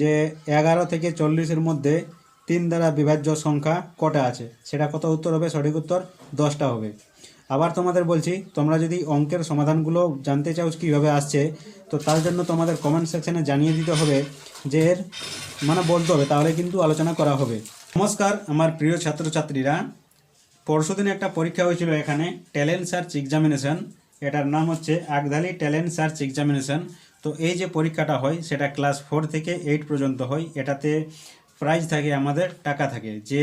যে 11 থেকে 40-এর মধ্যে 3 দ্বারা বিভাজ্য সংখ্যা কটা আছে, সেটা কত উত্তর হবে? সঠিক উত্তর 10টা হবে। আবার তোমাদের বলছি, তোমরা যদি অঙ্কের সমাধানগুলো জানতে চাও কীভাবে আসছে, তো তার জন্য তোমাদের কমেন্ট সেকশানে জানিয়ে দিতে হবে, যে এর বলতে হবে, তাহলে কিন্তু আলোচনা করা হবে। নমস্কার আমার প্রিয় ছাত্রছাত্রীরা, পরশুদিন একটা পরীক্ষা হয়েছিল এখানে, ট্যালেন্ট সার্চ এক্সামিনেশন। এটার নাম হচ্ছে আগধালি ট্যালেন্ট সার্চ এক্সামিনেশন। তো এই যে পরীক্ষাটা হয় সেটা ক্লাস 4 থেকে 8 পর্যন্ত হয়। এটাতে প্রাইজ থাকে, আমাদের টাকা থাকে, যে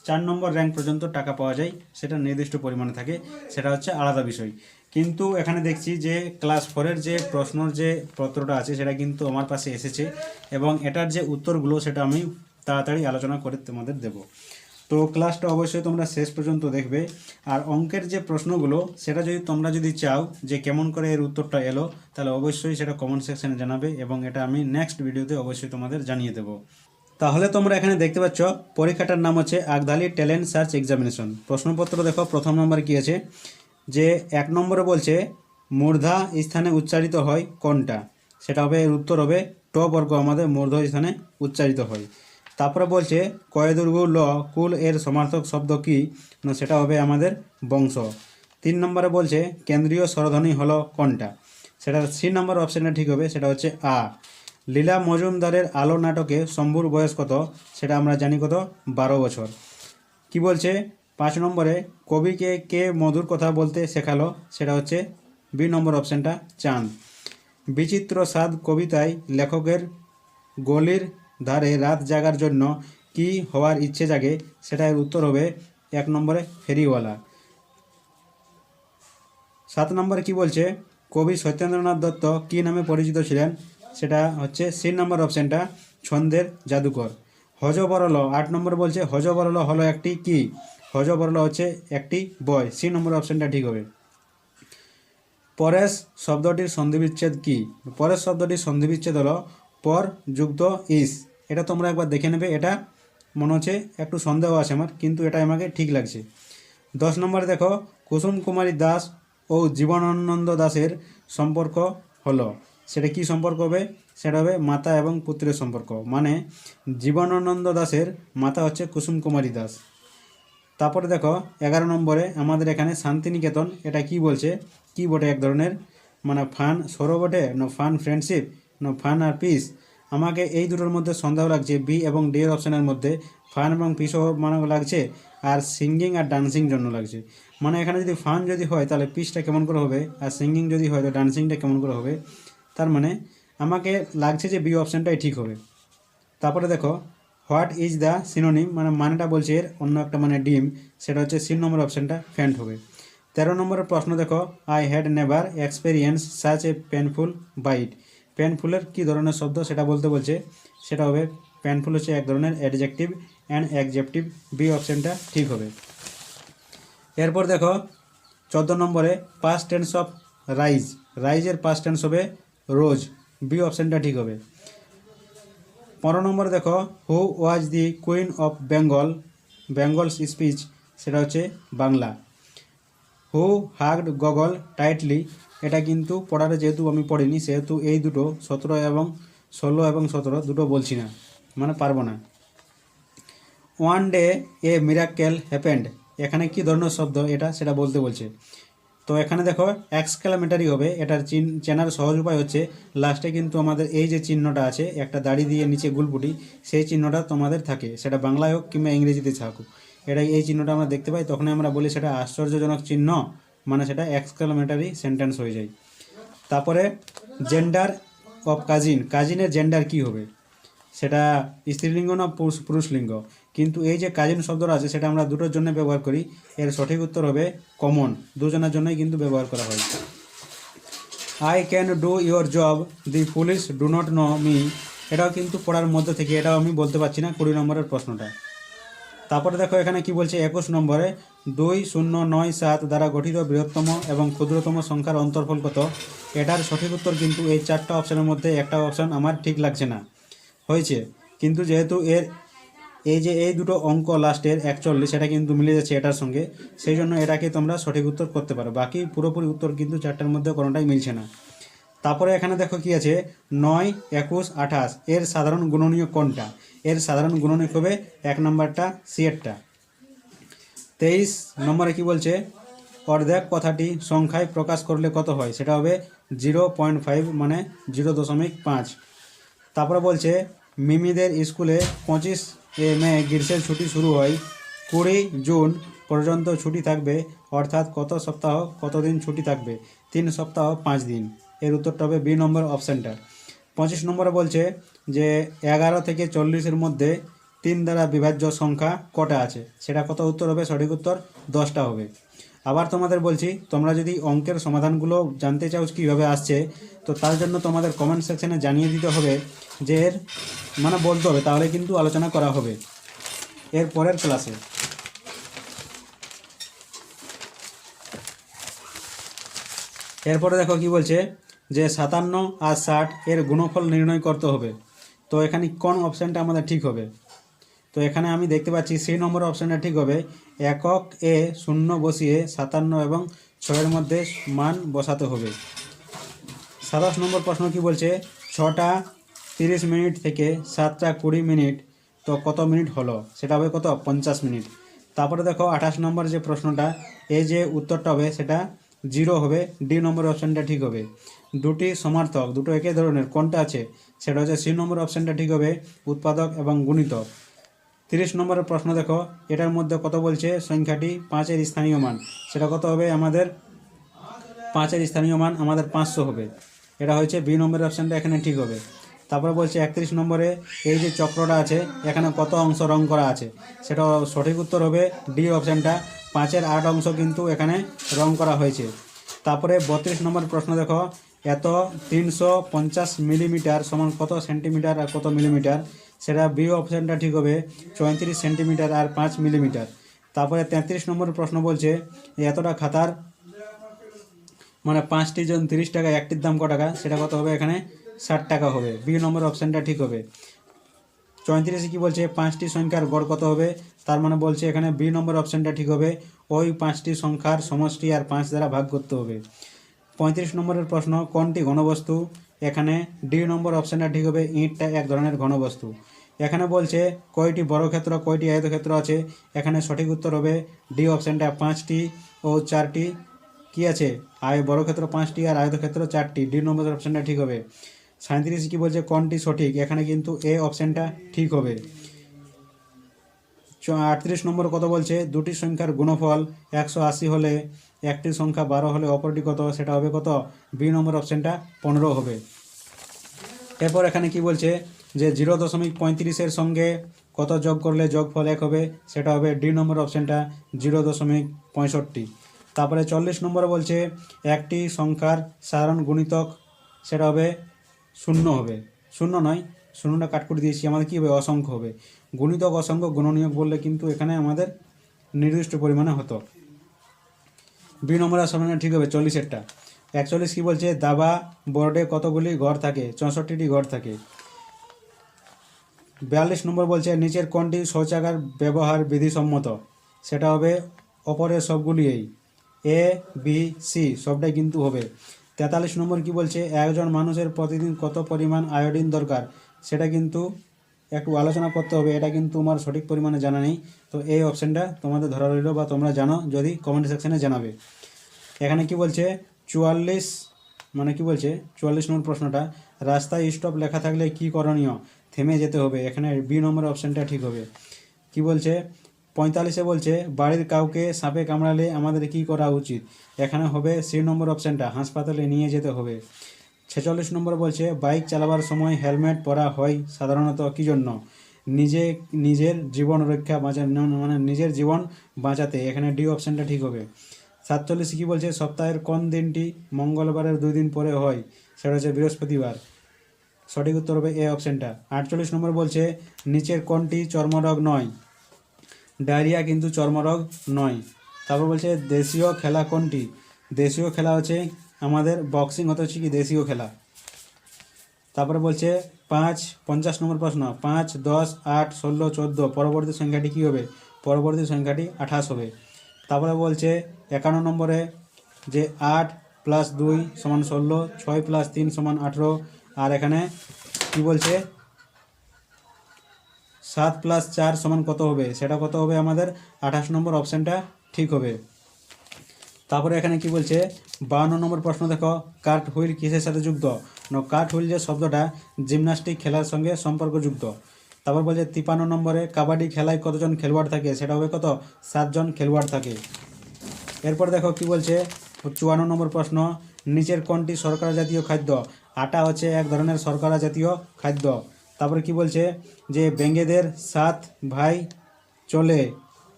4 নম্বর র্যাঙ্ক পর্যন্ত টাকা পাওয়া যায়, সেটা নির্দিষ্ট পরিমাণে থাকে, সেটা হচ্ছে আলাদা বিষয়। কিন্তু এখানে দেখছি যে ক্লাস 4-এর যে প্রশ্নর যে পত্রটা আছে সেটা কিন্তু আমার পাশে এসেছে, এবং এটার যে উত্তরগুলো সেটা আমি তাড়াতাড়ি আলোচনা করে তোমাদের দেব। তো ক্লাসটা অবশ্যই তোমরা শেষ পর্যন্ত দেখবে। আর অঙ্কের যে প্রশ্নগুলো সেটা তোমরা যদি চাও যে কেমন করে এর উত্তরটা এলো, তাহলে অবশ্যই সেটা কমেন্ট সেকশনে জানাবে, এবং এটা আমি নেক্সট ভিডিওতে অবশ্যই তোমাদের জানিয়ে দেবো। তাহলে তোমরা এখানে দেখতে পাচ্ছ পরীক্ষাটার নাম হচ্ছে আগধালি ট্যালেন্ট সার্চ এক্সামিনেশন। প্রশ্নপত্র দেখো, প্রথম নম্বরে কী আছে, যে 1 নম্বরে বলছে মূর্ধা স্থানে উচ্চারিত হয় কোনটা, সেটা হবে, এর উত্তর হবে ট বর্গ, আমাদের মূর্ধ স্থানে উচ্চারিত হয়। তারপরে বলছে কয়দুর্গু ল কুল এর সমার্থক শব্দ কি, না সেটা হবে আমাদের বংশ। 3 নম্বরে বলছে কেন্দ্রীয় স্বরধ্বনি হলো কোনটা, সেটা সি নম্বর অপশানটা ঠিক হবে, সেটা হচ্ছে আ। লীলা মজুমদারের আলো নাটকে শম্ভুর বয়স কত, সেটা আমরা জানি কত, 12 বছর। কি বলছে 5 নম্বরে কবিকে কে মধুর কথা বলতে শেখালো, সেটা হচ্ছে বি নম্বর অপশানটা চাঁদ। বিচিত্র স্বাদ কবিতায় লেখকের গলির ধারে রাত জাগার জন্য কি হওয়ার ইচ্ছে জাগে, সেটার উত্তর হবে 1 নম্বরে ফেরিওয়ালা। 7 নম্বরে কি বলছে কবি সত্যেন্দ্রনাথ দত্ত কি নামে পরিচিত ছিলেন, সেটা হচ্ছে সি নম্বর অপশানটা ছন্দের জাদুকর। হযবরল 8 নম্বর বলছে হযবরল হলো একটি কি, হযবরল হচ্ছে একটি বই, সি নম্বর অপশানটা ঠিক হবে। পরেশ শব্দটির সন্ধিবিচ্ছেদ কি, পরেশ শব্দটির সন্ধিবিচ্ছেদ হলো পর যুক্ত ইস। এটা তোমরা একবার দেখে নেবে, এটা মনে হচ্ছে একটু সন্দেহ আছে আমার, কিন্তু এটা আমাকে ঠিক লাগছে। 10 নম্বরে দেখো কুসুম কুমারী দাস ও জীবনানন্দ দাসের সম্পর্ক হলো, সেটা কি সম্পর্ক হবে, সেটা হবে মাতা এবং পুত্রের সম্পর্ক, মানে জীবনানন্দ দাসের মাতা হচ্ছে কুসুম কুমারী দাস। তারপরে দেখো 11 নম্বরে আমাদের এখানে শান্তিনিকেতন, এটা কি বলছে, কি বটে এক ধরনের, ফান সরো বটে, না ফান ফ্রেন্ডশিপ, না ফান আর পিস। আমাকে এই দুটোর মধ্যে সন্দেহ লাগছে, বি এবং ডি এর অপশানের মধ্যে ফান এবং পিসও লাগছে, আর সিঙ্গিং আর ডান্সিং জন্য লাগছে। এখানে যদি ফান যদি হয় তাহলে পিসটা কেমন করে হবে, আর সিঙ্গিং যদি হয় তো ডান্সিংটা কেমন করে হবে। তার আমাকে লাগছে যে বি অপশানটাই ঠিক হবে। তারপরে দেখো হোয়াট ইজ দ্য সিনোনিম, মানেটা বলছে এর অন্য একটা ডিম, সেটা হচ্ছে সি নম্বর অপশানটা ফ্যান্ট হবে। 13 নম্বরের প্রশ্ন দেখো I had never experience such a painful bite. পেনফুলের কী ধরনের শব্দ সেটা বলতে বলছে, সেটা হবে পেনফুল হচ্ছে এক ধরনের অ্যাডজেক্টিভ অ্যান্ড অ্যাডজেক্টিভ, বি অপশানটা ঠিক হবে। এরপর দেখো 14 নম্বরে পাস্ট টেন্স অফ রাইজ, রাইজের পাস্ট টেন্স হবে রোজ, বি অপশানটা ঠিক হবে। 15 নম্বরে দেখো who was the queen of Bengal, Bengal's speech, সেটা হচ্ছে Bangla. Who hugged Gogol tightly, এটা কিন্তু পড়াটা যেহেতু আমি পড়িনি, সেহেতু এই দুটো 17 এবং 17 দুটো বলছি না, পারবো না। ওয়ান ডে এ মিরাকেল হ্যাপেন্ড, এখানে কি ধরনের শব্দ এটা, সেটা বলতে বলছে। তো এখানে দেখো এক্সক্লামেটারি হবে, এটার চেনার সহজ উপায় হচ্ছে লাস্টে কিন্তু আমাদের এই যে চিহ্নটা আছে, একটা দাড়ি দিয়ে নিচে গুলপুটি, সেই চিহ্নটা তোমাদের থাকে, সেটা বাংলায় হোক কিংবা ইংরেজিতে থাকুক, এটা এই চিহ্নটা আমরা দেখতে পাই, তখনই আমরা বলি সেটা আশ্চর্যজনক চিহ্ন, সেটা এক্সক্লামেটারি সেন্টেন্স হয়ে যায়। তারপরে জেন্ডার অফ কাজিন, কাজিনের জেন্ডার কি হবে, সেটা স্ত্রীলিঙ্গ না পুরুষলিঙ্গ, কিন্তু এই যে কাজিন শব্দটা আছে সেটা আমরা দুটোর জন্য ব্যবহার করি, এর সঠিক উত্তর হবে কমন, দুজনের জন্যই কিন্তু ব্যবহার করা হয়। I can do your job, the police do not know me, এটাও কিন্তু পড়ার মধ্যে থেকে, এটাও আমি বলতে পারছি না 20 নম্বরের প্রশ্নটা। তারপরে দেখো এখানে কি বলছে 21 নম্বরে 2097 দ্বারা গঠিত বৃহত্তম এবং ক্ষুদ্রতম সংখ্যার অন্তর্ফল কত, এটার সঠিক উত্তর কিন্তু এই 4টা অপশানের মধ্যে একটা অপশান আমার ঠিক লাগছে না হয়েছে, কিন্তু যেহেতু এর এই দুটো অঙ্ক লাস্টের 41 সেটা কিন্তু মিলে যাচ্ছে এটার সঙ্গে, সেই জন্য এটাকে তোমরা সঠিক উত্তর করতে পারো, বাকি পুরোপুরি উত্তর কিন্তু 4টার মধ্যে কোনোটাই মিলছে না। তারপরে এখানে দেখো কি আছে 9, 21, 28 এর সাধারণ গুণনীয়ক কোনটা? এর সাধারণ গুণনীয়ক হবে 1 নম্বরটা সিয়েরটা। 23 নম্বরে কি বলছে অর্ধেক কথাটি সংখ্যায় প্রকাশ করলে কত হয়? সেটা হবে 0.5 মানে 0.5। তারপরে বলছে মিমিদের স্কুলে 25 মে গ্রীষ্মের ছুটি শুরু হয়, 20 জুন পর্যন্ত ছুটি থাকবে, অর্থাৎ কত সপ্তাহ কতদিন ছুটি থাকবে? 3 সপ্তাহ 5 দিন। এর উত্তরটা হবে বি নম্বর অপশানটা। 25 নম্বরে বলছে যে 11 থেকে 40-এর মধ্যে 3 দ্বারা বিভাজ্য সংখ্যা কটা আছে? সেটা কত উত্তর হবে? সঠিক উত্তর 10টা হবে। আবার তোমাদের বলছি, তোমরা যদি অঙ্কের সমাধানগুলো জানতে চাও কীভাবে আসছে, তো তার জন্য তোমাদের কমেন্ট সেকশানে জানিয়ে দিতে হবে যে এর মানে বলতে হবে, তাহলে কিন্তু আলোচনা করা হবে এর পরের ক্লাসে। এরপরে দেখো কি বলছে যে 57 আর 60 এর গুণফল নির্ণয় করতে হবে। তো এখানে কোন অপশানটা আমাদের ঠিক হবে? তো এখানে আমি দেখতে পাচ্ছি সেই নম্বর অপশানটা ঠিক হবে। একক এ শূন্য বসিয়ে 57 এবং 6-এর মধ্যে মান বসাতে হবে। 27 নম্বর প্রশ্ন কি বলছে 6টা 30 মিনিট থেকে 7টা 20 মিনিট, তো কত মিনিট হলো? সেটা হবে কত? 50 মিনিট। তারপরে দেখো 28 নম্বর যে প্রশ্নটা, এই যে উত্তরটা হবে সেটা 0 হবে। ডি নম্বর অপশানটা ঠিক হবে। দুটি সমার্থক দুটো একই ধরনের কোনটা আছে? সেটা হচ্ছে সি নম্বর অপশানটা ঠিক হবে, উৎপাদক এবং গুণিতক। 30 নম্বরের প্রশ্ন দেখো, এটার মধ্যে কত বলছে সংখ্যাটি 5-এর স্থানীয় মান? সেটা কত হবে? আমাদের 5-এর স্থানীয় মান আমাদের 500 হবে। এটা হচ্ছে বি নম্বরের অপশানটা এখানে ঠিক হবে। তারপরে বলছে 31 নম্বরে এই যে চক্রটা আছে এখানে কত অংশ রং করা আছে? সেটা সঠিক উত্তর হবে ডি অপশানটা, 5-এর 8 অংশ কিন্তু এখানে রং করা হয়েছে। তারপরে 32 নম্বর প্রশ্ন দেখো, এত 350 মিলিমিটার সমান কত সেন্টিমিটার আর কত মিলিমিটার? সেটা বি অপশানটা ঠিক হবে, 34 সেন্টিমিটার আর 5 মিলিমিটার। তারপরে 33 নম্বর প্রশ্ন বলছে এতটা খাতার মানে 5টি জন 30 টাকা, একটির দাম কত টাকা? সেটা কত হবে? এখানে 60 টাকা হবে। বি নম্বর অপশানটা ঠিক হবে। 34 কি বলছে 5টি সংখ্যার গড় কত হবে? তার মানে বলছে এখানে বি নম্বর অপশানটা ঠিক হবে, ওই 5টি সংখ্যার সমষ্টি আর 5 দ্বারা ভাগ করতে হবে। 35 নম্বরের প্রশ্ন কোনটি ঘনবস্তু? এখানে ডি নম্বর অপশানটা ঠিক হবে, ইঁটটা এক ধরনের ঘনবস্তু। এখানে বলছে কয়টি বর্গক্ষেত্র কয়টি আয়তক্ষেত্র আছে? এখানে সঠিক উত্তর হবে ডি অপশানটা, 5টি ও 4টি কি আছে? বর্গক্ষেত্র 5টি আর আয়তক্ষেত্র 4টি। ডি নম্বর অপশানটা ঠিক হবে। 37 কি বলছে কোনটি সঠিক? এখানে কিন্তু এ অপশানটা ঠিক হবে। 38 নম্বর কত বলছে দুটি সংখ্যার গুণফল 180 হলে একটি সংখ্যা 12 হলে অপরটি কত? সেটা হবে কত? বি নম্বর অপশানটা 15 হবে। এরপর এখানে কি বলছে যে 0.35-এর সঙ্গে কত যোগ করলে যোগফল 1 হবে? সেটা হবে ডি নম্বর অপশানটা, 0.65। তারপরে 40 নম্বরে বলছে একটি সংখ্যার সাধারণ গুণিতক সেটা হবে 0 হবে। 0 নয়, 0টা কাট করে দিয়েছি, আমাদের কী হবে? অসংখ্য হবে। গুণিতক অসংখ্য গুণনীয়ক বললে কিন্তু এখানে আমাদের নির্দিষ্ট পরিমাণে হতো। বি নম্বরের সামনে ঠিক হবে 40-এরটা। 41 কি বলছে দাবা বোর্ডে কতগুলি ঘর থাকে? 64টি ঘর থাকে। 42 নম্বর বলছে নিচের কোনটি শৌচাগার ব্যবহার বিধিসম্মত? সেটা হবে অপরের সবগুলি এই, এ বি সি সবটাই কিন্তু হবে। 43 নম্বর কি বলছে একজন মানুষের প্রতিদিন কত পরিমাণ আয়োডিন দরকার? সেটা কিন্তু একটু আলোচনা করতে হবে, এটা কিন্তু তোমার সঠিক পরিমাণে জানা নেই। তো এই অপশানটা তোমাদের ধরা রইল, বা তোমরা জানো যদি কমেন্ট সেকশানে জানাবে। এখানে কি বলছে 44 মানে কি বলছে 44 নম্বর প্রশ্নটা, রাস্তায় স্টপ লেখা থাকলে কি করণীয়? থেমে যেতে হবে। এখানে বি নম্বর অপশানটা ঠিক হবে। কি বলছে 45-এ বলছে বাড়ির কাউকে সাপে কামড়ালে আমাদের কি করা উচিত? এখানে হবে সি নম্বর অপশানটা, হাসপাতালে নিয়ে যেতে হবে। 46 নম্বর বলছে বাইক চালাবার সময় হেলমেট পরা হয় সাধারণত কী জন্য? নিজের জীবন রক্ষা মানে নিজের জীবন বাঁচাতে। এখানে ডি অপশানটা ঠিক হবে। 47 কি বলছে সপ্তাহের কোন দিনটি মঙ্গলবারের 2 দিন পরে হয়? সেটা হচ্ছে বৃহস্পতিবার। সঠিক উত্তর হবে এ অপশানটা। 48 নম্বর বলছে নিচের কোনটি চর্মরোগ নয়? ডায়রিয়া কিন্তু চর্মরোগ নয়। তারপর বলছে দেশীয় খেলা কোনটি? দেশীয় খেলা হচ্ছে আমাদের বক্সিং হতে হচ্ছে কি দেশীয় খেলা। তারপরে বলছে 50 নম্বর প্রশ্ন 5, 10, 8, 16, 14 পরবর্তী সংখ্যাটি কী হবে? পরবর্তী সংখ্যাটি 28 হবে। তারপরে বলছে 51 নম্বরে যে 8 প্লাস 2 সমান 16, 6 প্লাস 3 সমান 18, আর এখানে কি বলছে 7 প্লাস 4 সমান কত হবে, সেটা কত হবে আমাদের 28 নম্বর অপশানটা ঠিক হবে। তারপরে এখানে কি বলছে 52 নম্বর প্রশ্ন দেখো, কার্ট হুইল কিসের সাথে যুক্ত? কার্ট হুইল যে শব্দটা জিমন্যাস্টিক খেলার সঙ্গে সম্পর্কযুক্ত। তারপর বলছে 53 নম্বরে কাবাডি খেলায় কতজন খেলোয়াড় থাকে, সেটা হবে কত 7 জন খেলোয়াড় থাকে। এরপর দেখো কি বলছে 54 নম্বর প্রশ্ন, নিচের কোনটি শর্করা জাতীয় খাদ্য? আটা হচ্ছে এক ধরনের শর্করা জাতীয় খাদ্য। তারপরে কি বলছে যে বেঙ্গেদের 7 ভাই চলে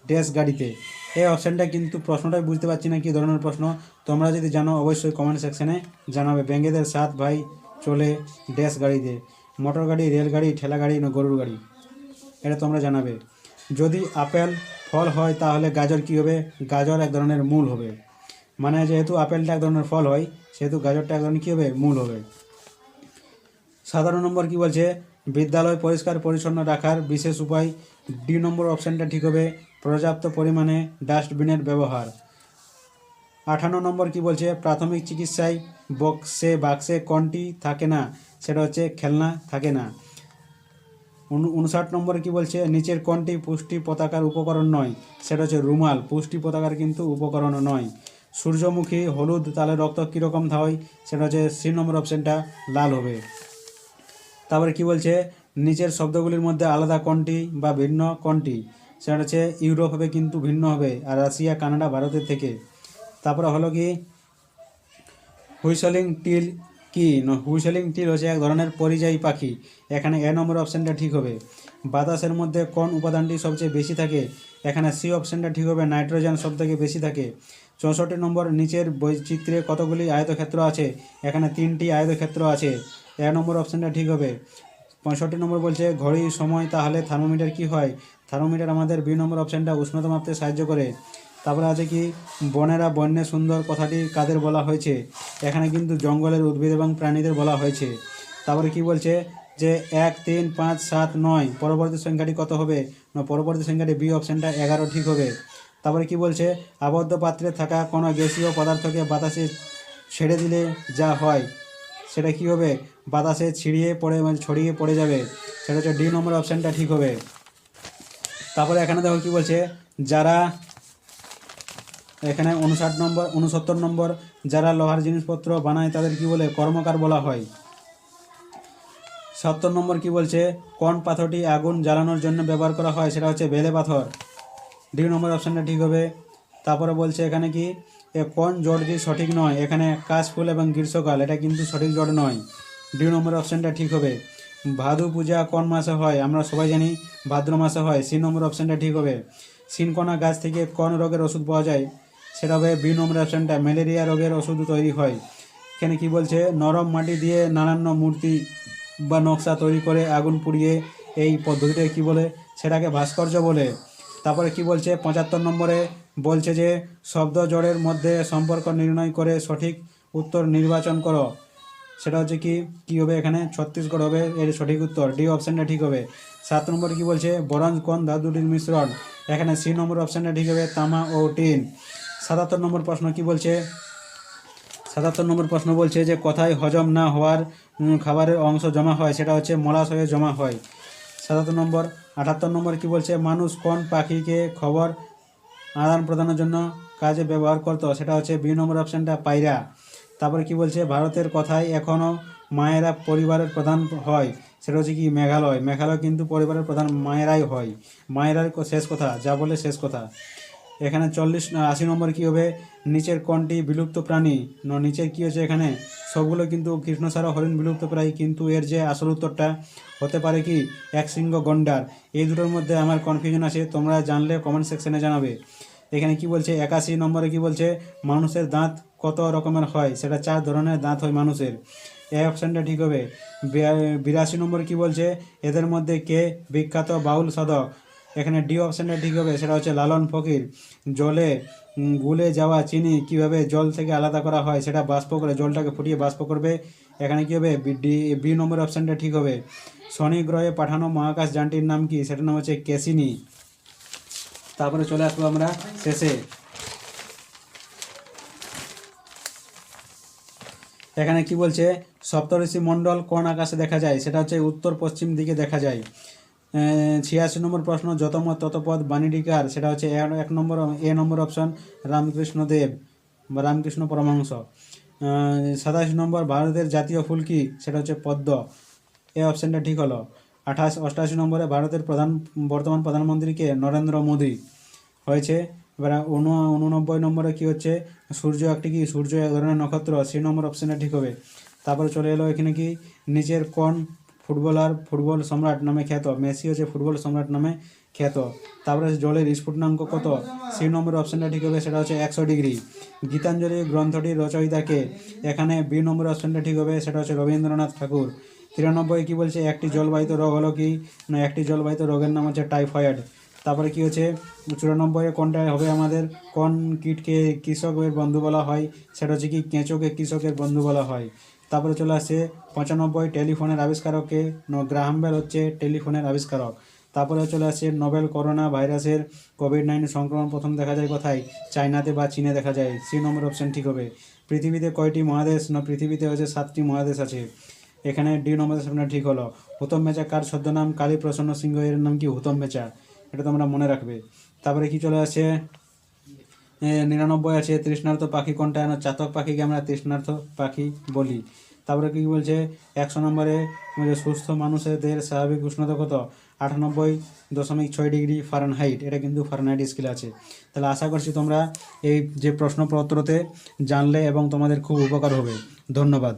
ড্যাশ গাড়িতে। এই অপশানটা কিন্তু প্রশ্নটাই বুঝতে পারছি না কী ধরনের প্রশ্ন, তোমরা যদি জানো অবশ্যই কমেন্ট সেকশনে জানাবে। বেঙ্গেদের 7 ভাই চলে ড্যাশ গাড়িতে, মোটর গাড়ি, রেলগাড়ি, ঠেলা গাড়ি না গরুর গাড়ি, এটা তোমরা জানাবে। যদি আপেল ফল হয় তাহলে গাজর কী হবে? গাজর এক ধরনের মূল হবে, মানে যেহেতু আপেলটা এক ধরনের ফল হয় সেহেতু গাজরটা এক ধরনের কী হবে? মূল হবে। 17 নম্বর কি বলছে, বিদ্যালয় পরিষ্কার পরিচ্ছন্ন রাখার বিশেষ উপায়? ডি নম্বর অপশানটা ঠিক হবে, পর্যাপ্ত পরিমাণে ডাস্টবিনের ব্যবহার। 58 নম্বর কি বলছে, প্রাথমিক চিকিৎসায় বাক্সে কোনটি থাকে না? সেটা হচ্ছে খেলনা থাকে না। 59 নম্বর কি বলছে, নিচের কোনটি পুষ্টি পতাকার উপকরণ নয়? সেটা হচ্ছে রুমাল, পুষ্টি পতাকার কিন্তু উপকরণ নয়। সূর্যমুখী হলুদ তাহলে রক্ত কীরকম হয়? সেটা হচ্ছে সি নম্বর অপশানটা লাল হবে। তারপরে কি বলছে, নিচের শব্দগুলির মধ্যে আলাদা কোনটি বা ভিন্ন কোনটি? সেটা হচ্ছে ইউরোপ হবে কিন্তু ভিন্ন হবে, আর রাশিয়া কানাডা ভারতের থেকে। তারপরে হলো কি হুইসলিং টিল কি? হুইসলিং টিল হচ্ছে এক ধরনের পরিযায়ী পাখি, এখানে এ নম্বর অপশানটা ঠিক হবে। বাতাসের মধ্যে কোন উপাদানটি সবচেয়ে বেশি থাকে? এখানে সি অপশানটা ঠিক হবে, নাইট্রোজেন সব থেকে বেশি থাকে। 64 নম্বর, নিচের বৈচিত্র্যে কতগুলি আয়তক্ষেত্র আছে? এখানে 3টি আয়তক্ষেত্র আছে, এ নম্বর অপশানটা ঠিক হবে। 65 নম্বর বলছে ঘড়ির সময় তাহলে থার্মোমিটার কি হয়? থার্মোমিটার আমাদের বি নম্বর অপশানটা উষ্ণতা মাপতে সাহায্য করে। তারপরে আছে কি বনেরা বন্যে সুন্দর কথাটি কাদের বলা হয়েছে? এখানে কিন্তু জঙ্গলের উদ্ভিদ এবং প্রাণীদের বলা হয়েছে। তারপরে কি বলছে যে 1, 3, 5, 7, 9 পরবর্তী সংখ্যাটি কত হবে? না পরবর্তী সংখ্যাটি বি অপশানটা 11 ঠিক হবে। তারপরে কি বলছে আবদ্ধ পাত্রে থাকা কোনো গ্যাসীয় পদার্থকে বাতাসে ছেড়ে দিলে যা হয় সেটা কি হবে? বাতাসে ছড়িয়ে পড়ে যাবে, সেটা হচ্ছে ডি নম্বর অপশানটা ঠিক হবে। তারপরে এখানে দেখো কি বলছে, যারা এখানে 69 নম্বর যারা লোহার জিনিসপত্র বানায় তাদের কি বলে? কর্মকার বলা হয়। 70 নম্বর কি বলছে, কোন পাথরটি আগুন জ্বালানোর জন্য ব্যবহার করা হয়? সেটা হচ্ছে বেলে পাথর, ডি নম্বর অপশানটা ঠিক হবে। তারপরে বলছে এখানে কি কোন জোড়টি সঠিক নয়? এখানে কাশফুল এবং গ্রীষ্মকাল, এটা কিন্তু সঠিক জোড় নয়, ডি নম্বর অপশানটা ঠিক হবে। ভাদু পূজা কোন মাসে হয়? আমরা সবাই জানি ভাদ্র মাসে হয়, সি নম্বর অপশানটা ঠিক হবে। সিনকোনা গাছ থেকে কোন রোগের ওষুধ পাওয়া যায়? সেটা হবে বি নম্বর অপশানটা, ম্যালেরিয়া রোগের ওষুধ তৈরি হয়। এখানে কি বলছে, নরম মাটি দিয়ে নানান মূর্তি বা নকশা তৈরি করে আগুন পুড়িয়ে এই পদ্ধতিটা কি বলে? সেটাকে ভাস্কর্য বলে। তারপরে কি বলছে 75 নম্বরে বলছে যে শব্দ জোড়ের মধ্যে সম্পর্ক নির্ণয় করে সঠিক উত্তর নির্বাচন করো। সেটা হচ্ছে কি হবে? এখানে ছত্তিশগড় হবে এর সঠিক উত্তর, ডি অপশানটা ঠিক হবে। 7 নম্বর কি বলছে, বরঞ্জ কোন ধাতুটির মিশ্রণ? এখানে সি নম্বর অপশানটা ঠিক হবে, তামা ও টিন। 77 নম্বর প্রশ্ন কি বলছে, 77 নম্বর প্রশ্ন বলছে যে কোথায় হজম না হওয়ার খাবারের অংশ জমা হয়? সেটা হচ্ছে মলাশয়ে জমা হয়। 77 নম্বর। 78 নম্বর কি বলছে, মানুষ কোন পাখিকে খবর আদান প্রদানের জন্য কাজে ব্যবহার করতো? সেটা হচ্ছে বি নম্বর অপশানটা, পায়রা। তারপরে কি বলছে, ভারতের কথায় এখনও মায়েরা পরিবারের প্রধান হয়? সেটা হচ্ছে কি মেঘালয়। মেঘালয় কিন্তু পরিবারের প্রধান মায়েরাই হয়, মায়েরাই শেষ কথা, যা বলে শেষ কথা। এখানে 80 নম্বর কি হবে, নিচের কোনটি বিলুপ্ত প্রাণী? নিচের কি হচ্ছে এখানে সবগুলো কিন্তু কৃষ্ণসার হরিণ বিলুপ্ত প্রায়, কিন্তু এর যে আসল উত্তরটা হতে পারে কি একশৃঙ্গ গন্ডার। এই দুটোর মধ্যে আমার কনফিউশন আছে, তোমরা জানলে কমেন্ট সেকশনে জানাবে। এখানে কি বলছে 81 নম্বরে কি বলছে, মানুষের দাঁত কত রকমের হয়? সেটা 4 ধরনের দাঁত হয় মানুষের, এই অপশানটা ঠিক হবে। 82 নম্বর কি বলছে, এদের মধ্যে কে বিখ্যাত বাউল সাধক? এখানে ডি অপশানটা ঠিক হবে, সেটা হচ্ছে লালন ফকির। জলে গুলে যাওয়া চিনি কিভাবে জল থেকে আলাদা করা হয়? সেটা বাষ্প করে, জলটাকে ফুটিয়ে বাষ্প করবে, এখানে কী হবে? বি নম্বর অপশানটা ঠিক হবে। শনি গ্রহে পাঠানো মহাকাশ যানটির নাম কি? সেটার নাম হচ্ছে ক্যাসিনি। তারপরে চলে আসবো আমরা শেষে। এখানে কি বলছে, সপ্তর্ষি মণ্ডল কোন আকাশে দেখা যায়, সেটা হচ্ছে উত্তর পশ্চিম দিকে দেখা যায়। 86 নম্বর প্রশ্ন, যত মত তত পদ বাণীটিকার, সেটা হচ্ছে এক নম্বর নম্বর অপশন রামকৃষ্ণ দেব বা রামকৃষ্ণ পরমহংস। 87 নম্বর, ভারতের জাতীয় ফুল কি, সেটা হচ্ছে পদ্ম, এই অপশানটা ঠিক হলো। 88 নম্বরে, ভারতের বর্তমান প্রধানমন্ত্রীকে নরেন্দ্র মোদী হয়েছে। এবার 89 নম্বরে কি হচ্ছে, সূর্য একটি কি, সূর্য এক ধরনের নক্ষত্র, সেই নম্বর অপশানটা ঠিক হবে। তারপরে চলে এলো এখানে কি, নিচের কোন ফুটবলার ফুটবল সম্রাট নামে খ্যাত, মেসি হচ্ছে ফুটবল সম্রাট নামে খ্যাত। তারপরে জলের স্ফুটনাঙ্ক কত, সেই নম্বর অপশানটা ঠিক হবে, সেটা হচ্ছে 100 ডিগ্রি। গীতাঞ্জলি গ্রন্থটির রচয়িতাকে, এখানে বি নম্বর অপশানটা ঠিক হবে, সেটা হচ্ছে রবীন্দ্রনাথ ঠাকুর। 93 কি বলছে, একটি জলবাহিত রোগ হলো কি না, একটি জলবাহিত রোগের নাম হচ্ছে টাইফয়েড। তারপরে কি হচ্ছে 94 কোনটা হবে আমাদের, কোন কীটকে কৃষকের বন্ধু বলা হয়, সেটা হচ্ছে কি কেঁচোকে কৃষকের বন্ধু বলা হয়। তারপরে চলে আসছে 95, টেলিফোনের আবিষ্কারককে, গ্রাহাম বেল হচ্ছে টেলিফোনের আবিষ্কারক। তারপরে চলে আসছে নোবেল করোনা ভাইরাসের কোভিড-19 সংক্রমণ প্রথম দেখা যায় কোথায়, চায়নাতে বা চীনে দেখা যায়, সি নম্বর অপশন ঠিক হবে। পৃথিবীতে কয়টি মহাদেশ, না পৃথিবীতে হচ্ছে 7টি মহাদেশ আছে, এখানে ডি নম্বর অপশনটা ঠিক হলো। হুতম মেচা কার ছদ্মনাম, কালী প্রসন্ন সিংহ এর নাম কি, হুতম মেচা, এটা তোমরা মনে রাখবে। তারপরে কি চলে আসে 99 আছে, তৃষ্ণার্ত পাখি কোনটা, না চাতক পাখিকে আমরা তৃষ্ণার্ত পাখি বলি। তারপরে কি বলছে 100 নম্বরে, সুস্থ মানুষের দেহের স্বাভাবিক উষ্ণতা কত, 98.6 ডিগ্রি ফারেনহাইট, এটা কিন্তু ফারেনহাইট স্কেল আছে। তাহলে আশা করছি তোমরা এই যে প্রশ্নপত্রতে জানলে এবং তোমাদের খুব উপকার হবে। ধন্যবাদ।